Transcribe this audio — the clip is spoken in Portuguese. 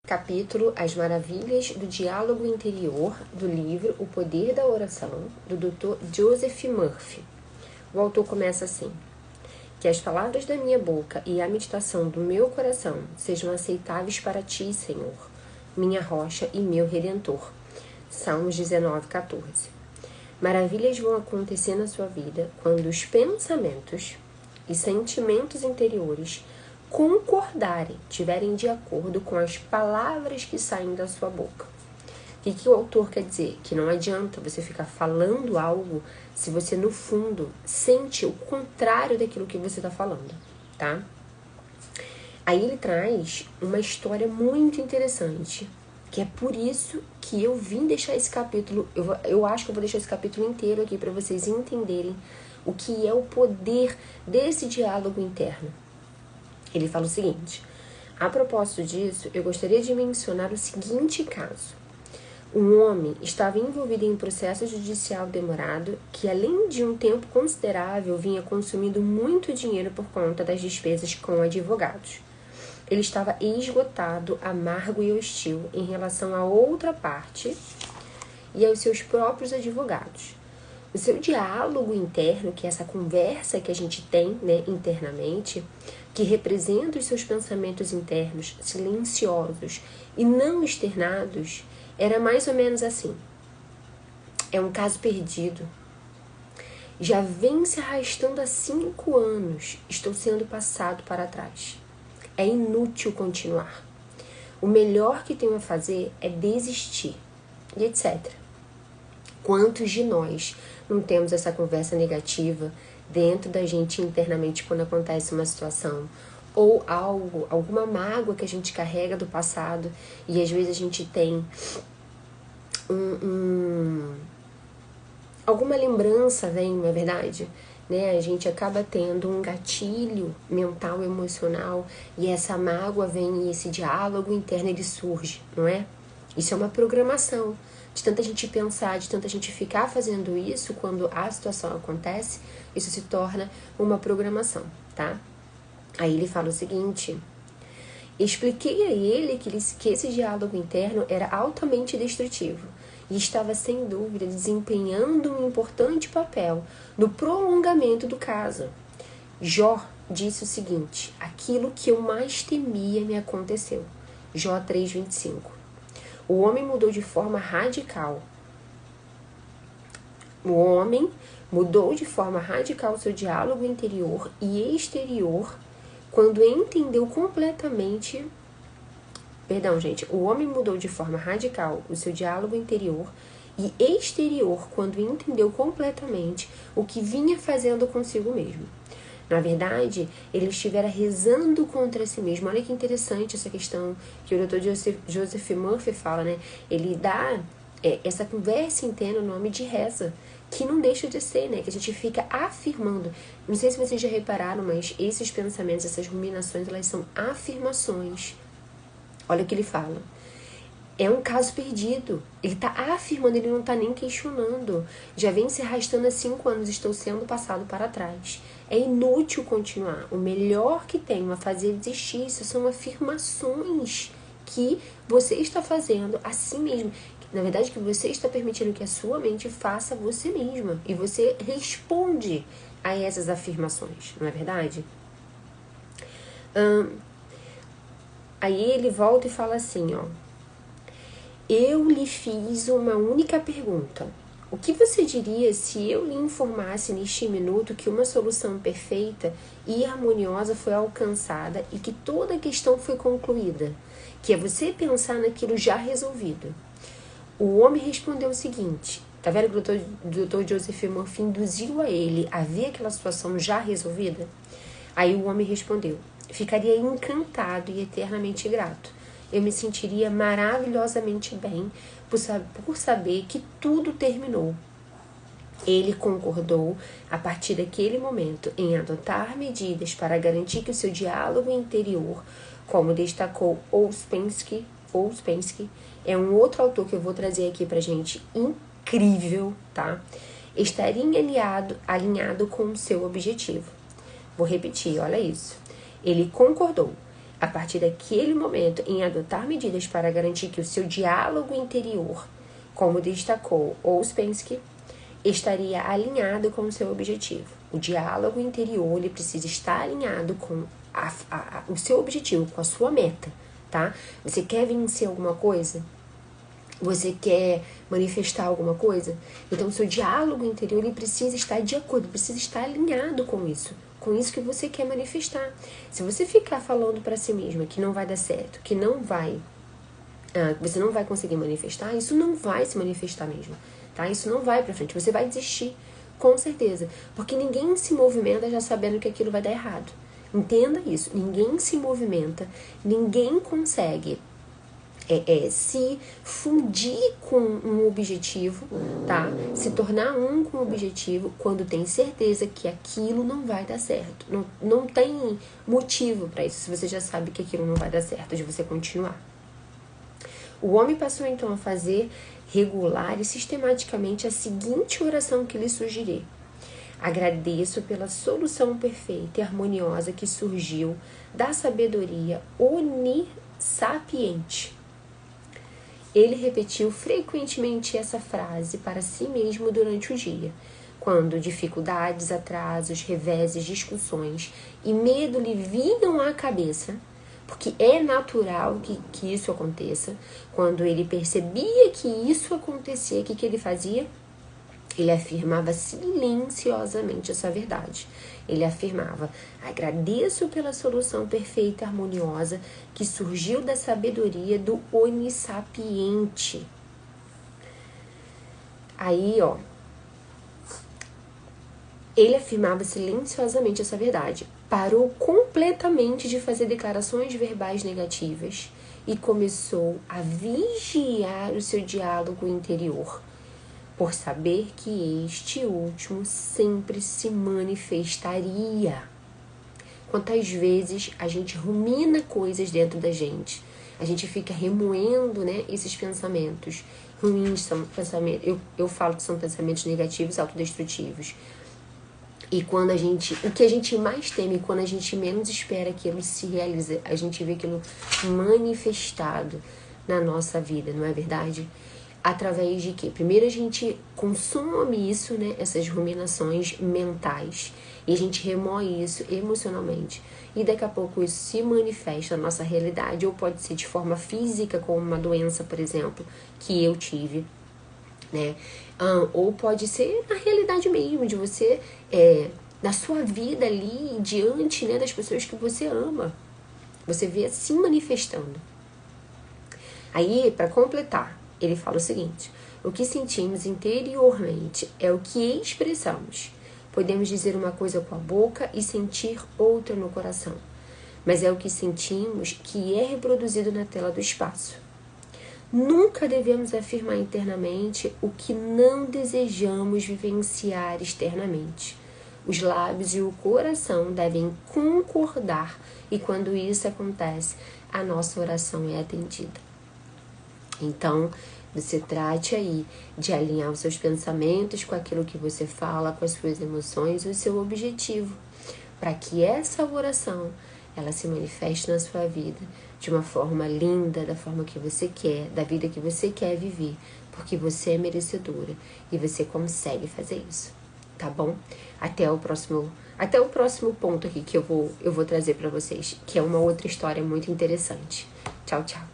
Capítulo As Maravilhas do Diálogo Interior, do livro O Poder da Oração, do Dr. Joseph Murphy. O autor começa assim: que as palavras da minha boca e a meditação do meu coração sejam aceitáveis para ti, Senhor, minha rocha e meu redentor. Salmos 19:14. Maravilhas vão acontecer na sua vida quando os pensamentos e sentimentos interiores concordarem, tiverem de acordo com as palavras que saem da sua boca. O que o autor quer dizer? Que não adianta você ficar falando algo se você, no fundo, sente o contrário daquilo que você está falando, tá? Aí ele traz uma história muito interessante, que é por isso que eu vim deixar esse capítulo, eu acho que eu vou deixar esse capítulo inteiro aqui para vocês entenderem o que é o poder desse diálogo interno. Ele fala o seguinte: a propósito disso, eu gostaria de mencionar o seguinte caso. Um homem estava envolvido em um processo judicial demorado que, além de um tempo considerável, vinha consumindo muito dinheiro por conta das despesas com advogados. Ele estava esgotado, amargo e hostil em relação à outra parte e aos seus próprios advogados. O seu diálogo interno, que é essa conversa que a gente tem, internamente, que representa os seus pensamentos internos silenciosos e não externados, era mais ou menos assim: é um caso perdido. Já vem se arrastando há 5 anos. Estou sendo passado para trás. É inútil continuar. O melhor que tenho a fazer é desistir. E etc. Quantos de nós não temos essa conversa negativa dentro da gente internamente quando acontece uma situação ou algo, alguma mágoa que a gente carrega do passado, e às vezes a gente tem alguma lembrança, não é verdade? A gente acaba tendo um gatilho mental, emocional, e essa mágoa vem e esse diálogo interno ele surge, não é? Isso é uma programação. De tanta gente pensar, de tanta gente ficar fazendo isso, quando a situação acontece, isso se torna uma programação, tá? Aí ele fala o seguinte: expliquei a ele que esse diálogo interno era altamente destrutivo e estava, sem dúvida, desempenhando um importante papel no prolongamento do caso. Jó disse o seguinte: aquilo que eu mais temia me aconteceu. Jó 3:25. O homem mudou de forma radical. O homem mudou de forma radical seu diálogo interior e exterior quando entendeu completamente... O homem mudou de forma radical o seu diálogo interior e exterior quando entendeu completamente o que vinha fazendo consigo mesmo. Na verdade, ele estivera rezando contra si mesmo. Olha que interessante essa questão que o Dr. Joseph Murphy fala, Ele dá essa conversa interna no nome de reza, que não deixa de ser, que a gente fica afirmando. Não sei se vocês já repararam, mas esses pensamentos, essas ruminações, elas são afirmações. Olha o que ele fala. É um caso perdido. Ele está afirmando, ele não está nem questionando. Já vem se arrastando há 5 anos, estou sendo passado para trás. É inútil continuar. O melhor que tenho a fazer desistir, isso são afirmações que você está fazendo a si mesmo. Na verdade, que você está permitindo que a sua mente faça você mesma. E você responde a essas afirmações, não é verdade? Aí ele volta e fala assim, eu lhe fiz uma única pergunta. O que você diria se eu lhe informasse neste minuto que uma solução perfeita e harmoniosa foi alcançada e que toda a questão foi concluída? Que é você pensar naquilo já resolvido. O homem respondeu o seguinte: tá vendo que o Dr. Joseph Murphy induziu a ele a ver aquela situação já resolvida? Aí o homem respondeu: ficaria encantado e eternamente grato. Eu me sentiria maravilhosamente bem por saber que tudo terminou. Ele concordou, a partir daquele momento, em adotar medidas para garantir que o seu diálogo interior, como destacou Ouspensky, é um outro autor que eu vou trazer aqui pra gente, incrível, tá? Estaria alinhado com o seu objetivo. Vou repetir, olha isso. Ele concordou, a partir daquele momento, em adotar medidas para garantir que o seu diálogo interior, como destacou Ouspensky, estaria alinhado com o seu objetivo. O diálogo interior, ele precisa estar alinhado com o seu objetivo, com a sua meta, tá? Você quer vencer alguma coisa? Você quer manifestar alguma coisa? Então, o seu diálogo interior, ele precisa estar de acordo, precisa estar alinhado com isso que você quer manifestar. Se você ficar falando para si mesma que não vai dar certo, que você não vai conseguir manifestar, isso não vai se manifestar mesmo, tá? Isso não vai pra frente, você vai desistir, com certeza, porque ninguém se movimenta já sabendo que aquilo vai dar errado. Entenda isso, ninguém se movimenta, ninguém consegue se fundir com um objetivo, tá? Se tornar um com o objetivo quando tem certeza que aquilo não vai dar certo. Não tem motivo para isso, se você já sabe que aquilo não vai dar certo, de você continuar. O homem passou então a fazer regular e sistematicamente a seguinte oração que lhe sugerirei. Agradeço pela solução perfeita e harmoniosa que surgiu da sabedoria onissapiente. Ele repetiu frequentemente essa frase para si mesmo durante o dia, quando dificuldades, atrasos, reveses, discussões e medo lhe vinham à cabeça, porque é natural que isso aconteça. Quando ele percebia que isso acontecia, o que ele fazia? Ele afirmava silenciosamente essa verdade. Ele afirmava: agradeço pela solução perfeita e harmoniosa que surgiu da sabedoria do onissapiente. Aí, ele afirmava silenciosamente essa verdade. Parou completamente de fazer declarações verbais negativas e começou a vigiar o seu diálogo interior, por saber que este último sempre se manifestaria. Quantas vezes a gente rumina coisas dentro da gente, a gente fica remoendo, né, esses pensamentos ruins, são pensamentos, eu falo que são pensamentos negativos, autodestrutivos. E quando o que a gente mais teme, quando a gente menos espera que aquilo se realize, a gente vê aquilo manifestado na nossa vida, não é verdade? Através de quê? Primeiro a gente consome isso, né? Essas ruminações mentais. E a gente remoe isso emocionalmente. E daqui a pouco isso se manifesta na nossa realidade. Ou pode ser de forma física, como uma doença, por exemplo, que eu tive, né? Ou pode ser na realidade mesmo, de você, na sua vida ali, diante, né, das pessoas que você ama. Você vê se manifestando. Aí, para completar, ele fala o seguinte: o que sentimos interiormente é o que expressamos. Podemos dizer uma coisa com a boca e sentir outra no coração, mas é o que sentimos que é reproduzido na tela do espaço. Nunca devemos afirmar internamente o que não desejamos vivenciar externamente. Os lábios e o coração devem concordar, e quando isso acontece, a nossa oração é atendida. Então, você trate aí de alinhar os seus pensamentos com aquilo que você fala, com as suas emoções e o seu objetivo, para que essa oração ela se manifeste na sua vida de uma forma linda, da forma que você quer, da vida que você quer viver, porque você é merecedora e você consegue fazer isso, tá bom? Até o próximo ponto aqui que eu vou trazer para vocês, que é uma outra história muito interessante. Tchau, tchau.